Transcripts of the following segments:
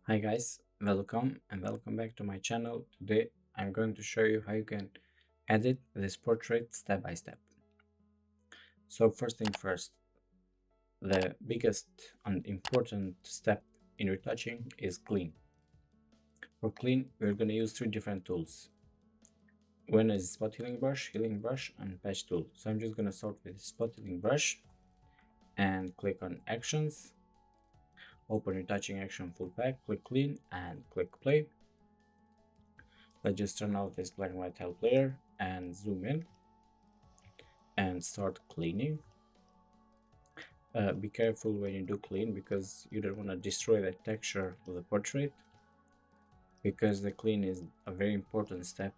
Hi guys, welcome and welcome back to my channel. Today I'm going to show you how you can edit this portrait step by step. So first thing first, the biggest and important step in retouching is clean. For clean, we're going to use three different tools. One is spot healing brush, and patch tool. So I'm just going to start with spot healing brush and click on actions, open retouching action full pack, click clean and click play. Let's just turn off this black and white help layer and zoom in and start cleaning. Be careful when you do clean because you don't want to destroy the texture of the portrait, because the clean is a very important step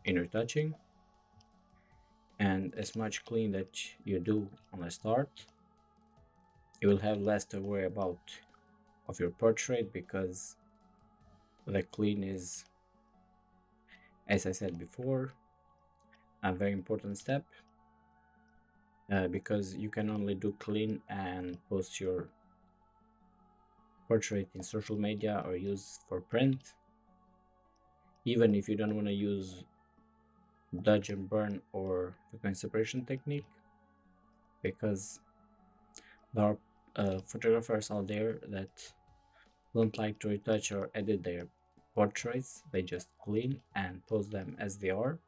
in retouching, and as much clean that you do on the start, you will have less to worry about of your portrait, because the clean is, as I said before, a very important step, because you can only do clean and post your portrait in social media or use for print, even if you don't want to use dodge and burn or frequency separation technique, because there are photographers out there that don't like to retouch or edit their portraits. They just clean and post them as they are,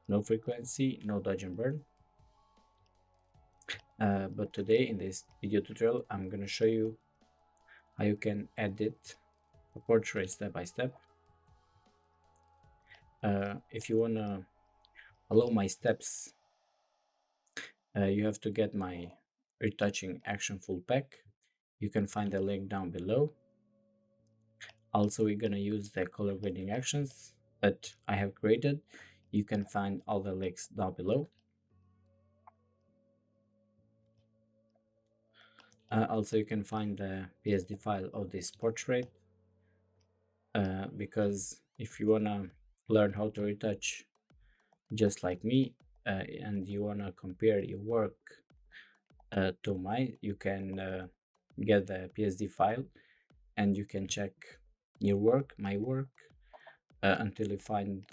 no frequency, no dodge and burn. But today in this video tutorial I'm going to show you how you can edit a portrait step by step. If you want to follow my steps, you have to get my retouching action full pack. You can find the link down below. Also, we're gonna use the color grading actions that I have created. You can find all the links down below. Also, you can find the PSD file of this portrait, because if you wanna learn how to retouch just like me, and you wanna compare your work to mine, you can get the PSD file and you can check your work, my work, until you find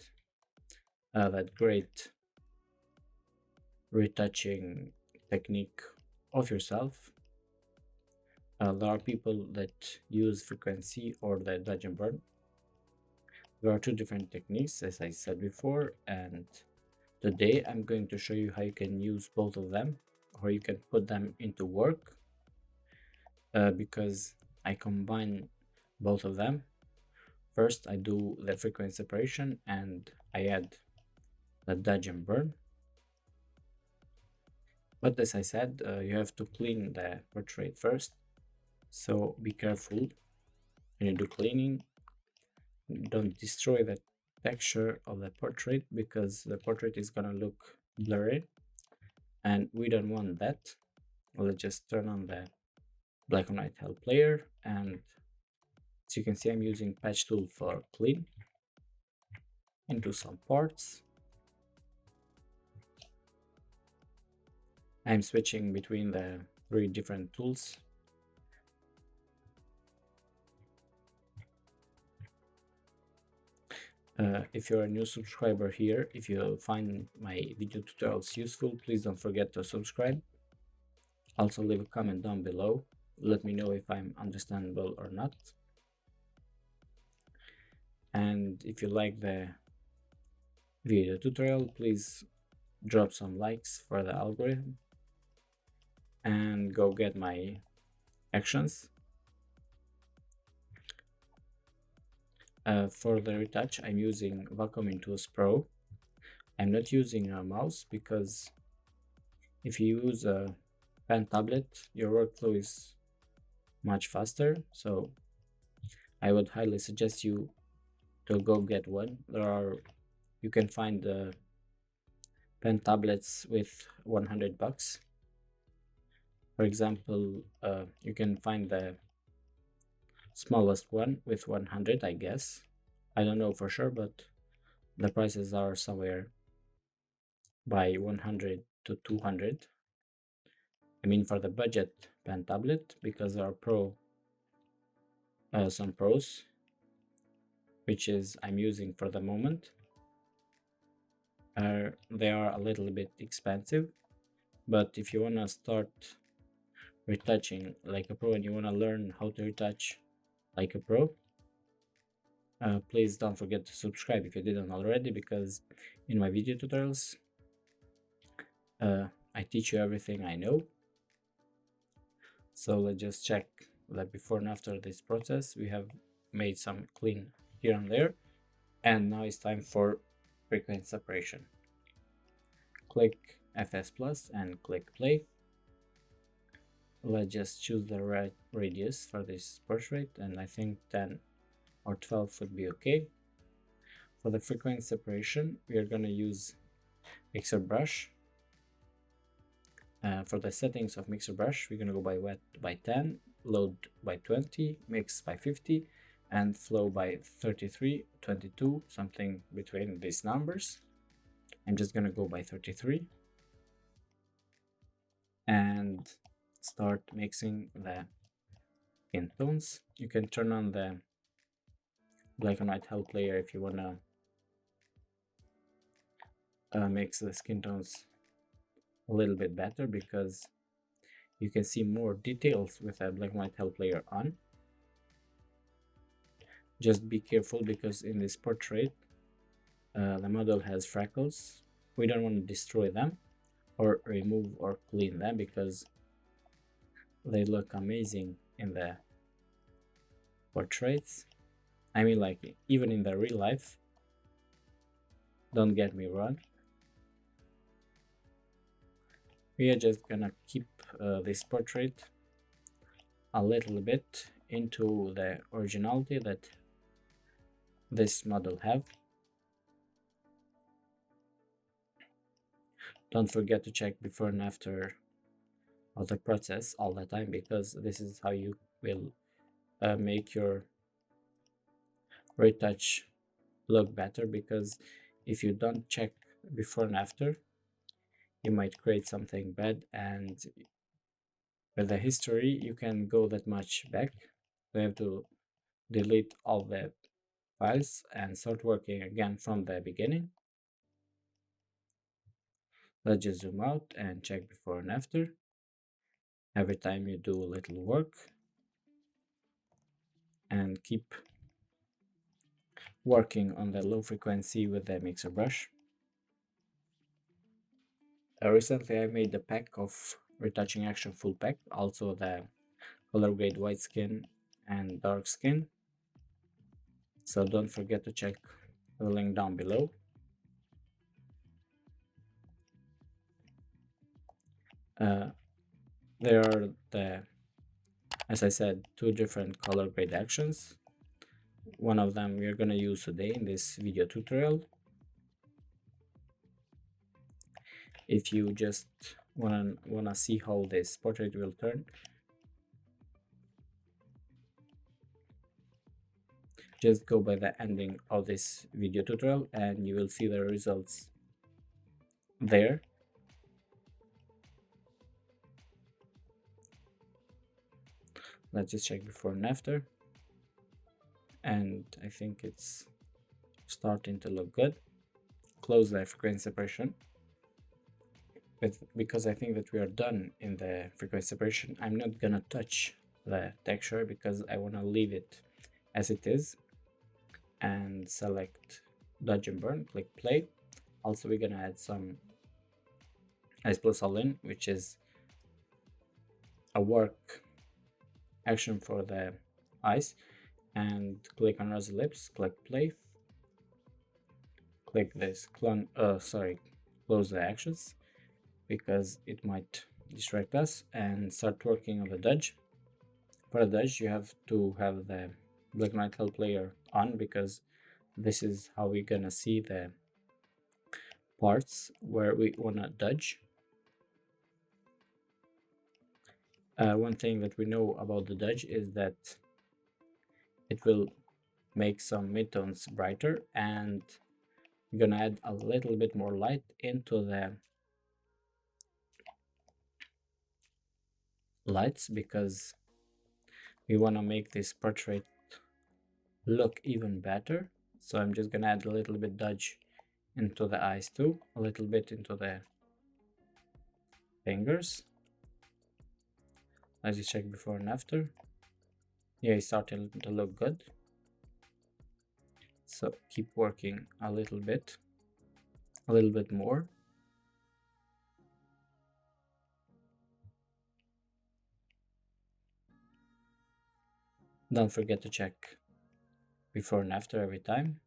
that great retouching technique of yourself. There are people that use frequency or the dodge and burn. There are two different techniques, as I said before, and today I'm going to show you how you can use both of them, or you can put them into work, because I combine both of them. First, I do the frequency separation and I add the dodge and burn. But as I said, you have to clean the portrait first, so be careful when you do cleaning. Don't destroy the texture of the portrait, because the portrait is gonna look blurry and we don't want that. Let's just turn on the black and white help layer, and as you can see, I'm using patch tool for clean into some parts. I'm switching between the three different tools. If you're a new subscriber here, if you find my video tutorials useful, please don't forget to subscribe. Also leave a comment down below. Let me know if I'm understandable or not. And if you like the video tutorial, please drop some likes for the algorithm and go get my actions. For the retouch, I'm using Vacuum Tools Pro. I'm not using a mouse, because if you use a pen tablet, your workflow is much faster. So I would highly suggest you to go get one. You can find the pen tablets with 100 bucks. For example, you can find the smallest one with 100, I guess. I don't know for sure, but the prices are somewhere by 100 to 200. I mean, for the budget pen tablet, because there are pro some pros, which is I'm using for the moment. They are a little bit expensive, but if you want to start retouching like a pro and you want to learn how to retouch like a pro, please don't forget to subscribe if you didn't already, because in my video tutorials I teach you everything I know. So let's just check that before and after this process we have made some clean here and there, and now it's time for frequency separation. Click FS plus and click play. Let's just choose the right radius for this portrait, and I think 10 or 12 would be okay. For the frequency separation we are going to use mixer brush. For the settings of mixer brush we're going to go by wet by 10, load by 20, mix by 50, and flow by 33, 22, something between these numbers. I'm just going to go by 33 and start mixing the skin tones. You can turn on the black and white help layer if you want to mix the skin tones a little bit better, because you can see more details with a black and white help layer on. Just be careful, because in this portrait the model has freckles. We don't want to destroy them or remove or clean them, because they look amazing in the portraits. I mean, like, even in the real life, don't get me wrong. We are just gonna keep this portrait a little bit into the originality that this model have. Don't forget to check before and after of the process all the time, because this is how you will make your retouch look better. Because if you don't check before and after, you might create something bad, and with the history you can go that much back. You have to delete all the files and start working again from the beginning. Let's just zoom out and check before and after. Every time you do a little work, and keep working on the low frequency with the mixer brush. Recently I made the pack of retouching action full pack, also the color grade white skin and dark skin, so don't forget to check the link down below. There are as I said, two different color grade actions. One of them we are going to use today in this video tutorial. If you just wanna see how this portrait will turn, just go by the ending of this video tutorial and you will see the results there. Let's just check before and after, and I think it's starting to look good. Close the frequency separation. Because I think that we are done in the frequency separation, I'm not gonna touch the texture because I want to leave it as it is. And select dodge and burn, click play. Also we're gonna add some ice plus all in, which is a work action for the ice, and click on rosy lips, click play, click this close the actions because it might distract us, and start working on the dodge. For the dodge you have to have the black and white help layer on, because this is how we're gonna see the parts where we wanna dodge. One thing that we know about the dodge is that it will make some midtones brighter, and we're gonna add a little bit more light into the lights because we want to make this portrait look even better. So I'm just gonna add a little bit dodge into the eyes too, a little bit into the fingers. Let's just check before and after. Yeah, it's starting to look good. So keep working a little bit more. Don't forget to check before and after every time.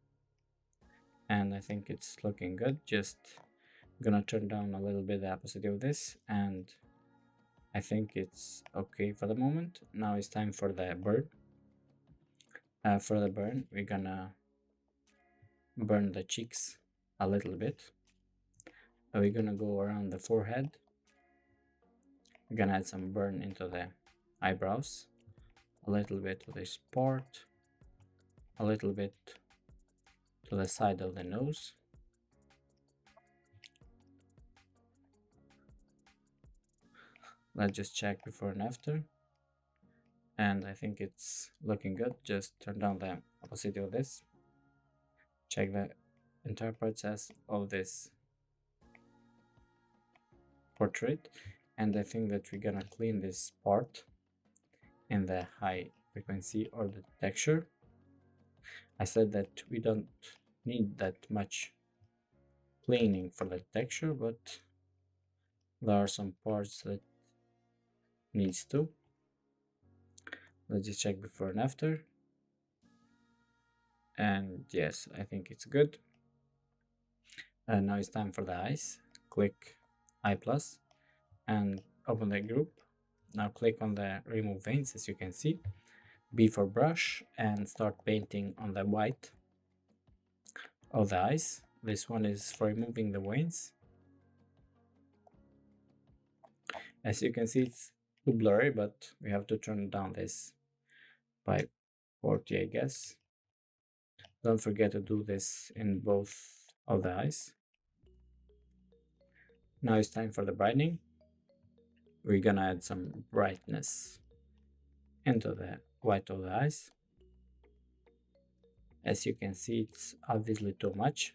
And I think it's looking good. Just gonna turn down a little bit the opacity of this, and I think it's okay for the moment. Now it's time for the burn. For the burn, we're gonna burn the cheeks a little bit. We're gonna go around the forehead. We're gonna add some burn into the eyebrows, a little bit to this part, a little bit to the side of the nose. Let's just check before and after. And I think it's looking good. Just turn down the opacity of this. Check the entire process of this portrait. And I think that we're gonna clean this part in the high frequency or the texture. I said that we don't need that much cleaning for the texture, but there are some parts that needs to. Let's just check before and after. And yes, I think it's good. And now it's time for the eyes. Click eye plus and open the group. Now click on the remove veins, as you can see. B for brush, and start painting on the white of the eyes. This one is for removing the veins. As you can see, it's too blurry, but we have to turn down this by 40, I guess. Don't forget to do this in both of the eyes. Now it's time for the brightening. We're gonna add some brightness into the white of the eyes. As you can see, it's obviously too much.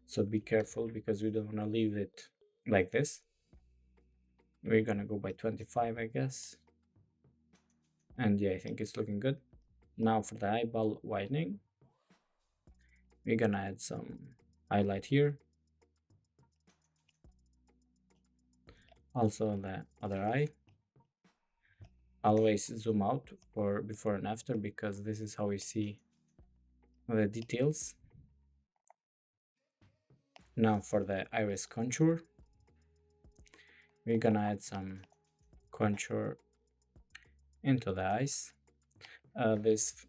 So be careful, because we don't want to leave it like this. We're gonna go by 25, I guess. And yeah, I think it's looking good. Now for the eyeball whitening, we're gonna add some highlight here. Also on the other eye. Always zoom out for before and after, because this is how we see the details. Now for the iris contour, we're gonna add some contour into the eyes. This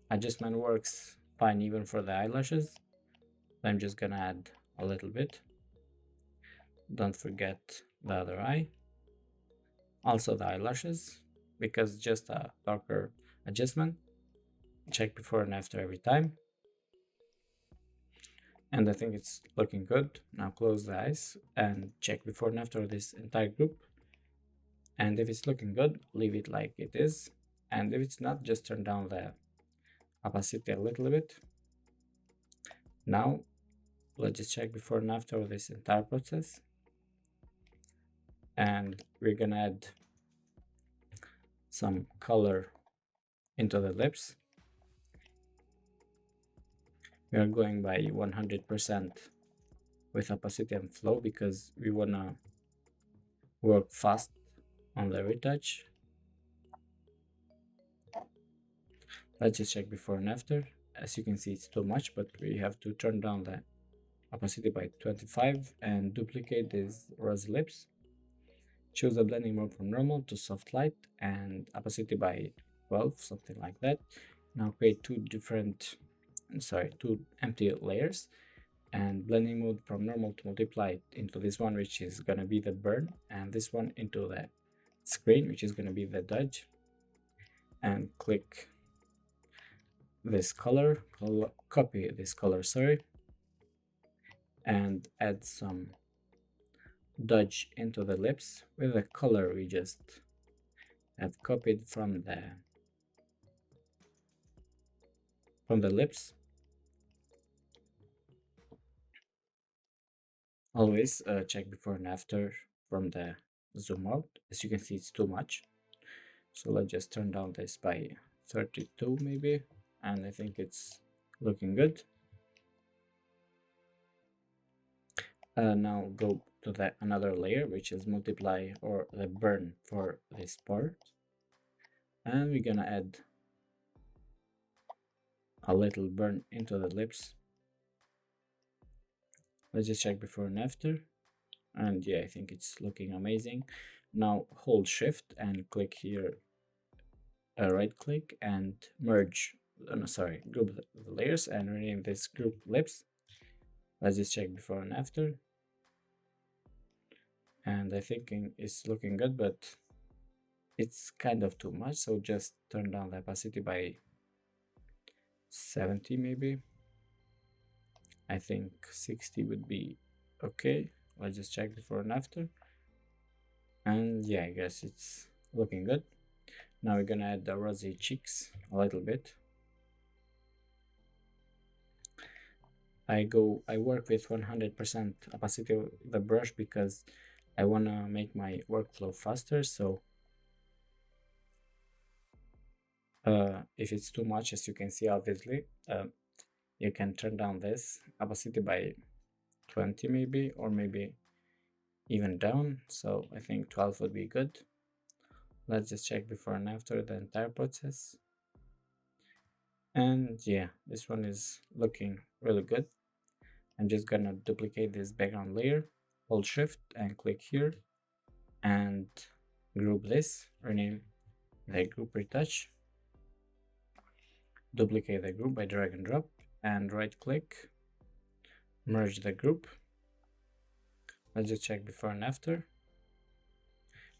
adjustment works fine even for the eyelashes. I'm just gonna add a little bit. Don't forget the other eye. Also the eyelashes, because just a darker adjustment. Check before and after every time. And I think it's looking good. Now close the eyes and check before and after this entire group. And if it's looking good, leave it like it is. And if it's not, just turn down the opacity a little bit. Now let's just check before and after this entire process. And we're gonna add some color into the lips. We are going by 100% with opacity and flow, because we wanna work fast on the retouch. Let's just check before and after. As you can see, it's too much, but we have to turn down the opacity by 25 and duplicate these rosy lips. Choose the blending mode from normal to soft light and opacity by 12, something like that. Now create two empty layers, and blending mode from normal to multiply it into this one, which is gonna be the burn, and this one into the screen, which is gonna be the dodge. And click this color, copy this color, and add some dodge into the lips with the color we just have copied from the from the lips. Always check before and after from the zoom out. As you can see, it's too much. So let's just turn down this by 32 maybe, and I think it's looking good. Now go to the another layer, which is multiply or the burn for this part, and we're gonna add a little burn into the lips. Let's just check before and after, and yeah, I think it's looking amazing. Now hold shift and click here, right click and merge, no, sorry, group the layers and rename this group lips. Let's just check before and after, and I think it's looking good, but it's kind of too much, so just turn down the opacity by 70 maybe. I think 60 would be okay. Let's just check before and after, and yeah, I guess it's looking good. Now we're gonna add the rosy cheeks a little bit. I work with 100% opacity of the brush because I want to make my workflow faster. So if it's too much, as you can see, obviously, you can turn down this opacity by 20 maybe, or maybe even down. So I think 12 would be good. Let's just check before and after the entire process. And yeah, this one is looking really good. I'm just gonna duplicate this background layer, hold shift and click here and group this, rename the group Retouch, duplicate the group by drag and drop, and right click, merge the group. Let's just check before and after.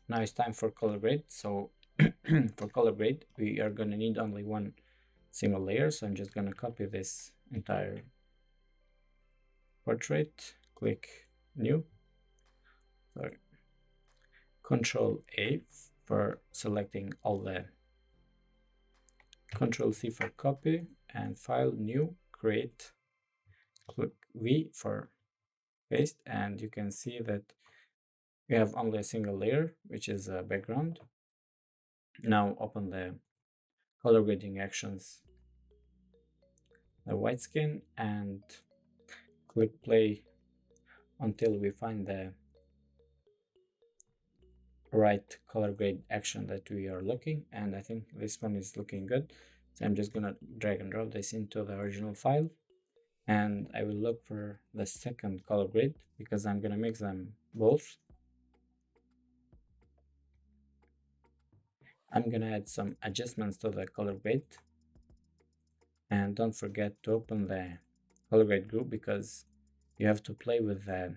Now it's time for color grade. So for color grade, we are gonna need only one single layer. So I'm just gonna copy this entire portrait, click new, sorry, Control A for selecting all the, Control C for copy, and file, new, create, click V for paste, and you can see that we have only a single layer, which is a background. Now open the color grading actions, the white skin, and click play until we find the right color grade action that we are looking, and I think this one is looking good. So I'm just gonna drag and drop this into the original file, and I will look for the second color grade because I'm gonna mix them both. I'm gonna add some adjustments to the color grade, and don't forget to open the color grade group because you have to play with the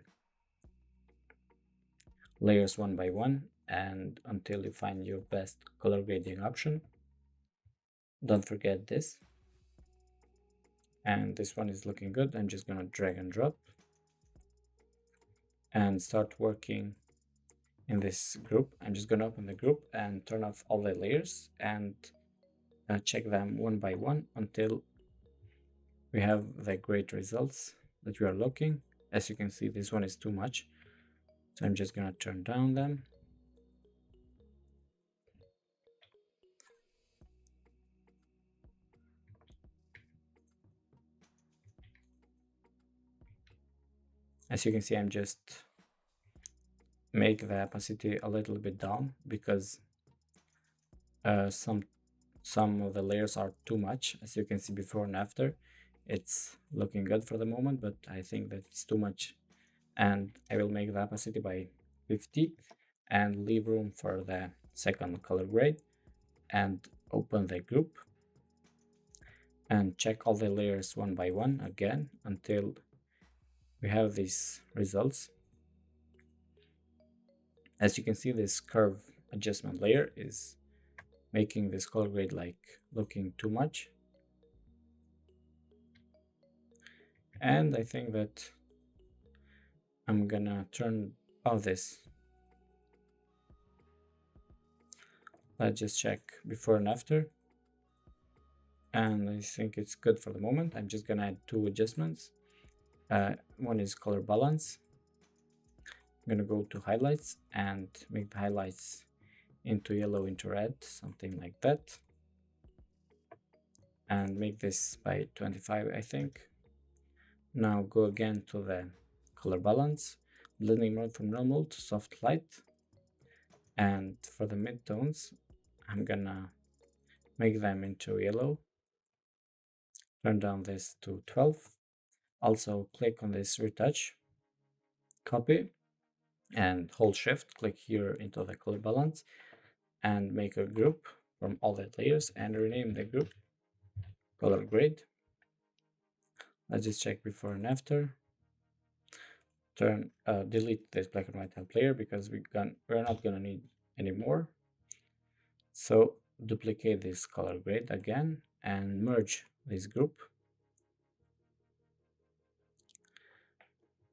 layers one by one and until you find your best color grading option. Don't forget this. And this one is looking good. I'm just gonna drag and drop and start working in this group. I'm just gonna open the group and turn off all the layers and check them one by one until we have the great results that we are looking. As you can see, this one is too much, so I'm just gonna turn down them. As you can see, I'm just make the opacity a little bit down because some of the layers are too much. As you can see before and after, it's looking good for the moment, but I think that it's too much, and I will make the opacity by 50 and leave room for the second color grade, and open the group and check all the layers one by one again until we have these results. As you can see, this curve adjustment layer is making this color grade like looking too much, and I think that I'm gonna turn off this. Let's just check before and after, and I think it's good for the moment. I'm just gonna add two adjustments. One is color balance. I'm gonna go to highlights and make the highlights into yellow into red, something like that, and make this by 25, I think. Now go again to the color balance, blending mode from normal to soft light, and for the midtones I'm gonna make them into yellow. Turn down this to 12. Also click on this retouch, copy, and hold shift, click here into the color balance and make a group from all the layers and rename the group color grade. Let's just check before and after. Delete this black and white help layer because we're not gonna need anymore. So duplicate this color grade again and merge this group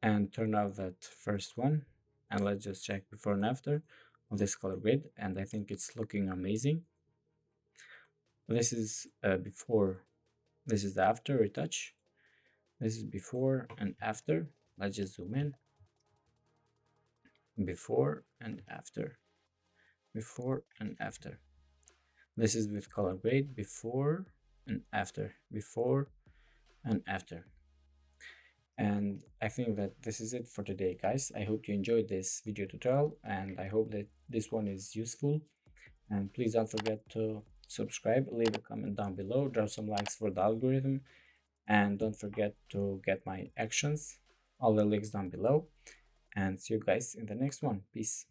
and turn off that first one, and let's just check before and after of this color grade, and I think it's looking amazing. This is before, this is the after retouch. This is before and after. Let's just zoom in. Before and after, before and after. This is with color grade, before and after, before and after. And I think that this is it for today, guys. I hope you enjoyed this video tutorial, and I hope that this one is useful. And please don't forget to subscribe, leave a comment down below, drop some likes for the algorithm, and don't forget to get my actions, all the links down below. And see you guys in the next one. Peace.